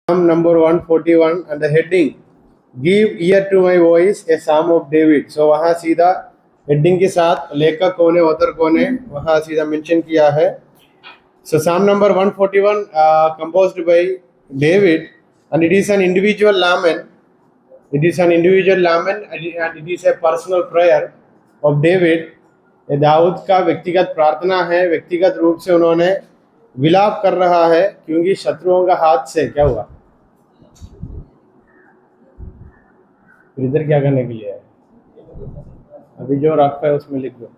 Psalm number 141 and the heading Give ear to my voice, a psalm of David. So वहाँ सीधा heading के साथ लेखक कौन है, ऑथर कौन है, वहाँ सीधा मेंशन किया है. So Psalm number 141 composed by David, and it is an individual lament. It is an individual lament and it is a personal prayer of David. Dawood का व्यक्तिगत प्रार्थना है. व्यक्तिगत रूप से उन्होंने विलाप कर रहा है क्योंकि शत्रुओं का हाथ से क्या हुआ. इधर क्या करने के लिए है, अभी जो रखा है उसमें लिख दो.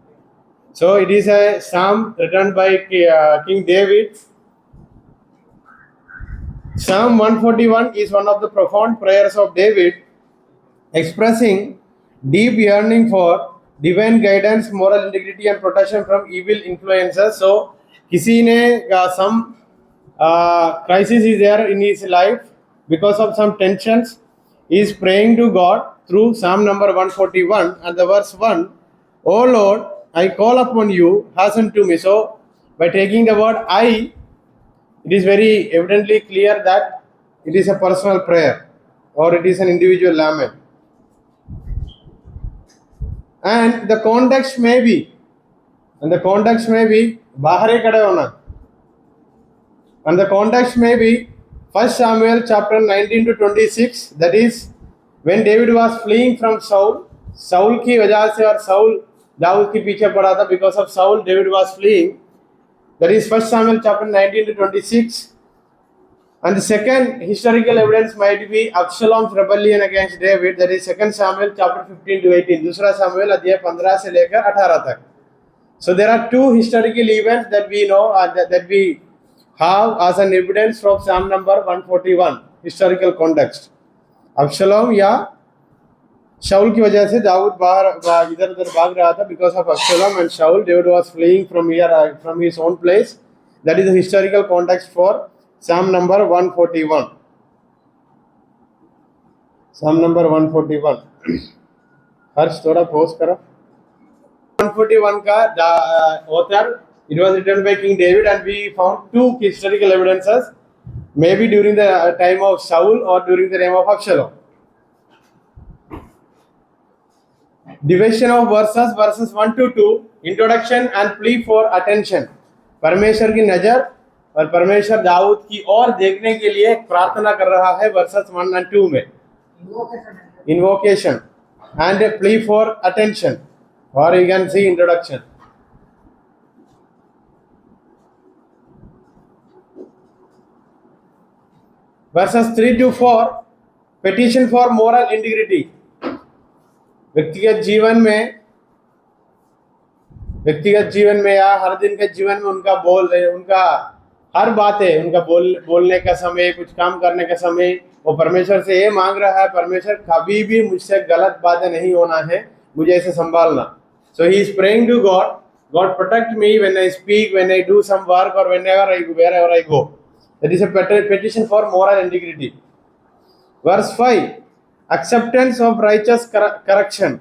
So it is a psalm written by King David. Psalm 141 is one of the profound prayers of David, expressing deep yearning for divine guidance, moral integrity and protection from evil influences. So किसी ने some crisis is there in his life because of some tensions. He is praying to God through Psalm number 141 and the verse 1, O Lord, I call upon you, hasten to me. So by taking the word I, it is very evidently clear that it is a personal prayer or it is an individual lament. And the context may be बाहर खड़े होना, and the context may be 1 Samuel chapter 19 to 26, that is when David was fleeing from Saul. Saul की वजह से और Saul Dawood के पीछे पड़ा था. Because of Saul, David was fleeing. That is 1 Samuel chapter 19 to 26. And the second historical evidence might be Absalom's rebellion against David. That is 2 Samuel chapter 15 to 18. दूसरा सामुएल अध्याय 15 से लेकर 18 तक. So there are two historical events that we know that we have as an evidence from Psalm number 141 historical context. Absalom या शाउल की वजह से दाऊद बाहर इधर उधर भाग रहा था. Because of Absalom and Shaul, David was fleeing from his own place. That is the historical context for Psalm number 141. Psalm number 141. हर्ष थोड़ा पोस्ट करो. 141 का author, it was written by King David, and we found two historical evidences, maybe during the time of Saul or during the time of Absalom. Division of verses 1 to 2, introduction and plea for attention. परमेश्वर की नजर और परमेश्वर दाऊद की ओर देखने के लिए प्रार्थना कर रहा है verses 1 and 2 में. Invocation and a plea for attention, or you can see introduction. Verses 3 to 4, petition for moral integrity. व्यक्तिगत जीवन में या हर दिन के जीवन में उनका हर बात है, उनका बोलने का समय, कुछ काम करने का समय, वो परमेश्वर से ये मांग रहा है, परमेश्वर कभी भी मुझसे गलत बातें नहीं होना है, मुझे ऐसे संभालना. So he is praying to God, God protect me when I speak, when I do some work, or wherever I go. That is a petition for moral integrity. Verse 5, acceptance of righteous correction.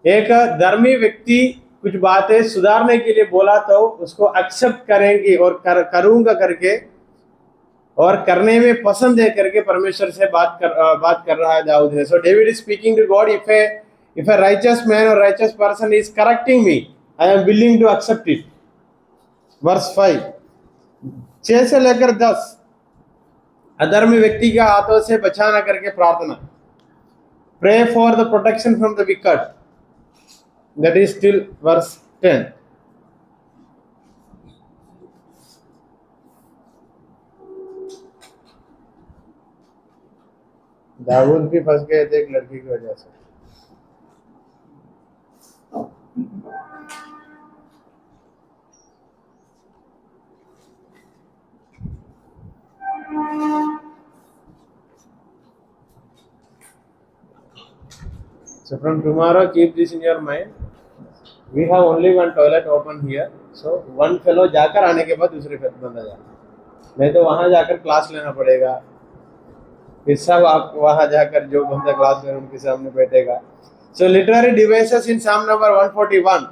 एक धर्मी व्यक्ति कुछ बातें सुधारने के लिए बोला तो उसको एक्सेप्ट करेंगे और करूंगा करके और करने में पसंद है करके परमेश्वर से बात कर रहा है दाऊद ने. So David is speaking to God, if a righteous man or righteous person is correcting me, I am willing to accept it. Verse 5, 6 से लेकर 10, अधर्मी व्यक्ति के हाथों से बचाना करके प्रार्थना. Pray for the protection from the wicked. That is till verse 10. Dawood भी फंस गए थे एक लड़की की वजह से. So from tomorrow, keep this in your mind. We have only one toilet open here. So one fellow जाकर आने के बाद दूसरे बंदा जाए, नहीं तो वहाँ जाकर क्लास लेना पड़ेगा. फिर सब आप वहाँ जाकर जो बंदा क्लास ले उनके सामने बैठेगा. So literary devices in Psalm number 141,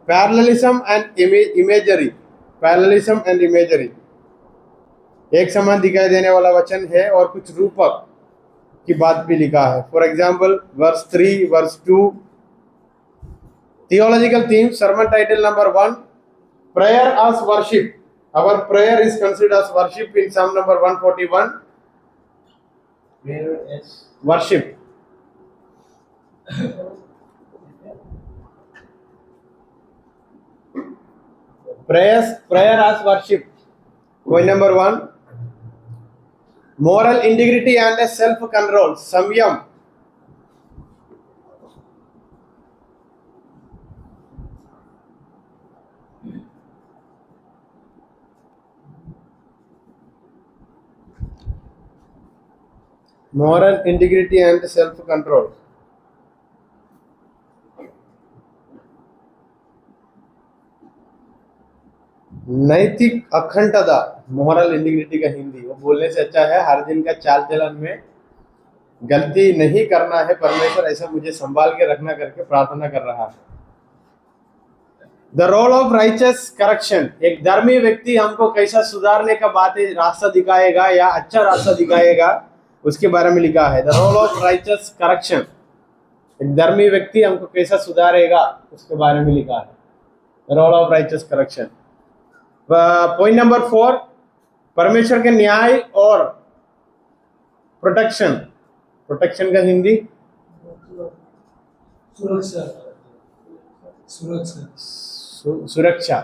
parallelism and imagery. एक समान दिखाई देने वाला वचन है और कुछ रूपक की बात भी लिखा है. For example verse 3, verse 2. Theological theme, sermon title number 1, prayer as worship. Our prayer is considered as worship in Psalm number 141. Prayer is Worship. Prayer as worship. Point number 1. Moral integrity and self-control. Samyam. Moral integrity and self-control. नैतिक अखंडता, moral integrity का हिंदी. वो बोलने से अच्छा है हर दिन का चाल चलन में गलती नहीं करना है, परमेश्वर ऐसा मुझे संभाल के रखना करके प्रार्थना कर रहा है. The role of righteous correction. एक धर्मी व्यक्ति हमको कैसा सुधारने का बातें रास्ता दिखाएगा या अच्छा रास्ता दिखाएगा, उसके बारे में लिखा है. The role of righteous correction. एक धर्मी व्यक्ति हमको कैसा सुधारेगा उसके बारे में लिखा है. The role of righteous correction. Point number 4, परमेश्वर के न्याय और प्रोटेक्शन. प्रोटेक्शन का हिंदी सुरक्षा. सुरक्षा. सुरक्षा.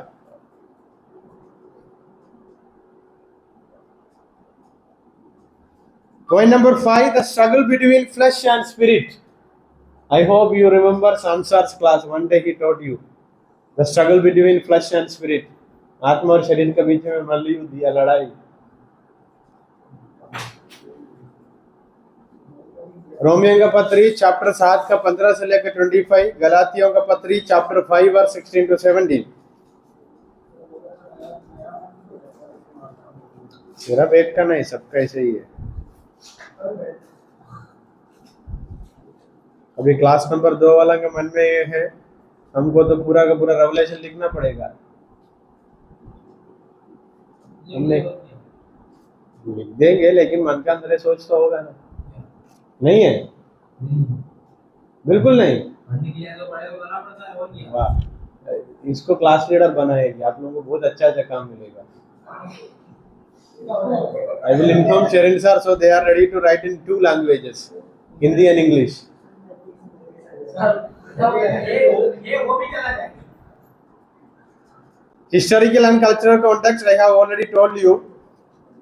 Point number 5, the struggle between flesh and spirit. I hope you remember Samsar's class. One day he taught you the struggle between flesh and spirit. आत्मा और शरीर के बीच में मल्लयुद्ध या लड़ाई. रोमियो का पत्री चैप्टर 7 का 15 से लेकर 25. गलातियों का पत्री चैप्टर 5 वर्स 16 to 17. सिर्फ एक का नहीं, सबका ऐसे ही है. अभी क्लास नंबर 2 वाला के मन में ये है, हमको तो पूरा का पूरा रेवलेशन लिखना पड़ेगा. हमने लिख देंगे लेकिन मन का अंदर सोच तो होगा ना. नहीं है, बिल्कुल नहीं. वाह, इसको क्लास लीडर बनाएगी. आप लोगों को बहुत अच्छा अच्छा काम मिलेगा. I will inform Sherin sir so they are ready to write in 2 languages, Hindi and English. Historical and cultural context, I have already told you.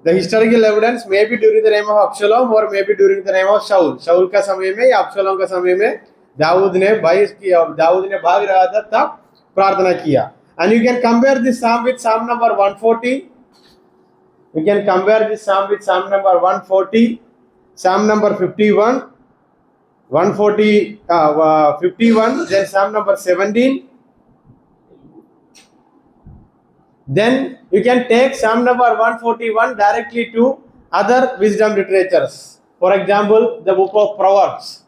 The historical evidence may be during the reign of Absalom or may be during the reign of Shaul. शाऊल का समय में या अब्सलोम का समय में दाऊद ने भाग रहा था तब प्रार्थना किया. And you can compare this psalm with Psalm number 140. You can compare this psalm with Psalm number 140, Psalm number 51, 51, then Psalm number 17. Then you can take Psalm number 141 directly to other wisdom literatures. For example, the book of Proverbs.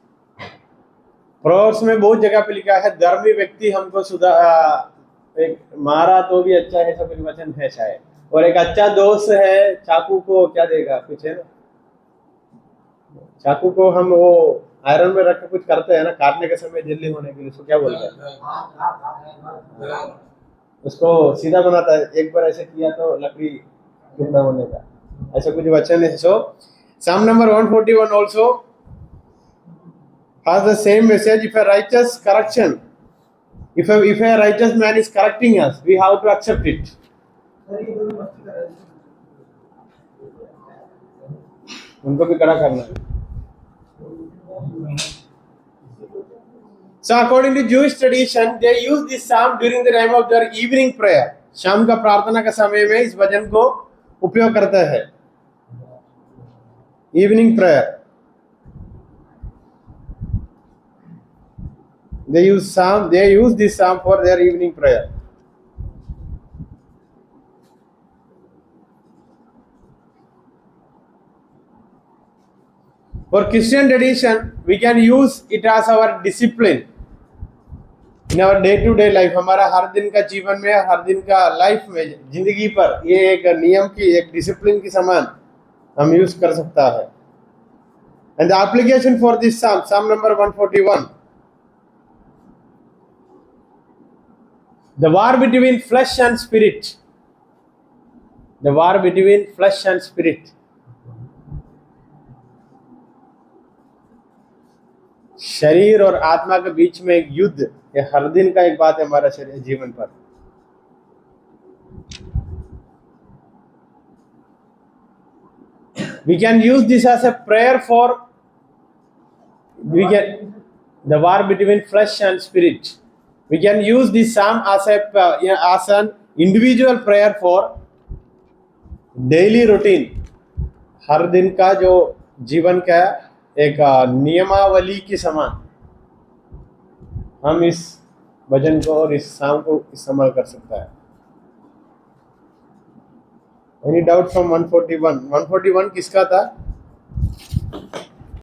Proverbs में बहुत जगह पे लिखा है धर्मी व्यक्ति हमको एक मारा तो भी अच्छा है, सब वचन है शायद. और एक अच्छा दोस्त है, चाकू को क्या देगा, कुछ है ना. चाकू को हम वो आयरन में रख के कुछ करते हैं ना, काटने के समय जल्दी होने के लिए, उसको क्या बोलते हैं, उसको सीधा बनाता है. एक बार ऐसे किया तो लकड़ी टुकड़ा होने का, ऐसा कुछ वचन है. सो Psalm number 141 also has the same message. If a righteous correction, if a righteous man is correcting us, we have to accept it. उनको भी कड़ा करना है. So according to Jewish tradition, they use this psalm during the time of their evening prayer. शाम का प्रार्थना का समय में इस भजन को उपयोग करते हैं. Evening prayer. They use this psalm for their evening prayer. For Christian tradition, we can use it as our discipline. In our day to day life, हमारा हर दिन का जीवन में, हर दिन का लाइफ में, जिंदगी पर ये एक नियम की, एक डिसिप्लिन की समान हम यूज कर सकता है। And the application for this psalm number 141, the war between flesh and spirit, the war between flesh and spirit. शरीर और आत्मा के बीच में एक युद्ध, ये हर दिन का एक बात है हमारा शरीर जीवन पर। We can use this as a prayer for, we can, the war between flesh and spirit. We can use this psalm as an individual prayer for daily routine, हर दिन का जो जीवन का एक नियमावली के समान हम इस भजन को और इस शाम को इस्तेमाल कर सकता है। Any doubt from 141? 141 किसका था?